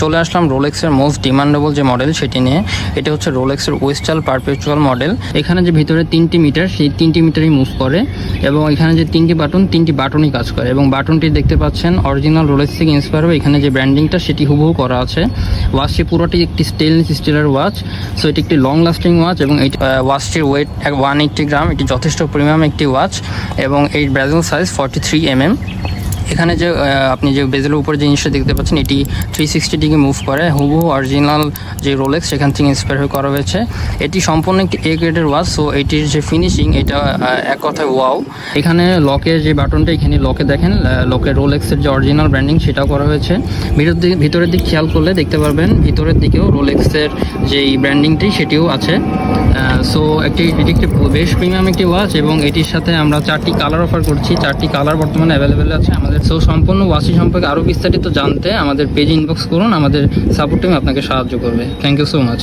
চলে আসলাম রোলেক্সের most demandable যে model সেটি নিয়ে। এটা হচ্ছে রোলেক্সের ওয়েস্টাল পারপেচুয়াল মডেল। এখানে যে ভিতরে 3টি মিটার, সেই 3টি মিটারই মুভ করে এবং এখানে যে 3টি বাটনই কাজ করে এবং বাটনটি দেখতে পাচ্ছেন অরিজিনাল রোলেক্স থেকে ইন্সপায়ার হয়ে এখানে যে ব্র্যান্ডিংটা সেটি হুবহু করা আছে। ওয়াচটি পুরোটি একটি স্টেনলেস স্টিলের ওয়াচ। সো এটি একটি লং লাস্টিং ওয়াচ এবং এই ওয়াচটির ওয়েট 180 গ্রাম। এটি যথেষ্ট প্রিমিয়াম একটি ওয়াচ এবং এই বেজেল সাইজ 43 mm। এখানে যে আপনি যে বেজেলের উপরে যে জিনিসটা দেখতে পাচ্ছেন এটি 360 ডিগ্রি মুভ করে, হুবহু অরিজিনাল যে রোলেক্স সেখান থেকে ইন্সপায়ার হয়ে করা হয়েছে। এটি সম্পূর্ণ একটি এ গ্রেডের ওয়াচ। সো এটির যে ফিনিশিং এটা এক কথায় ওয়াও। এখানে লকের যে বাটনটা, এখানে লকে দেখেন লকের রোলেক্সের যে অরিজিনাল ব্র্যান্ডিং সেটাও করা হয়েছে। ভিতরের দিক খেয়াল করলে দেখতে পারবেন ভিতরের দিকেও রোলেক্সের যেই ব্র্যান্ডিংটি সেটিও আছে। সো এটি একটি বেশ প্রিমিয়াম একটি ওয়াচ এবং এটির সাথে আমরা 4টি কালার অফার করছি। 4টি কালার বর্তমানে অ্যাভেলেবেল আছে আমাদের। সো সম্পূর্ণ ওয়াচটি সম্পর্কে আরও বিস্তারিত জানতে আমাদের পেজে ইনবক্স করুন, আমাদের সাপোর্ট টিম আপনাকে সাহায্য করবে। Thank you so much.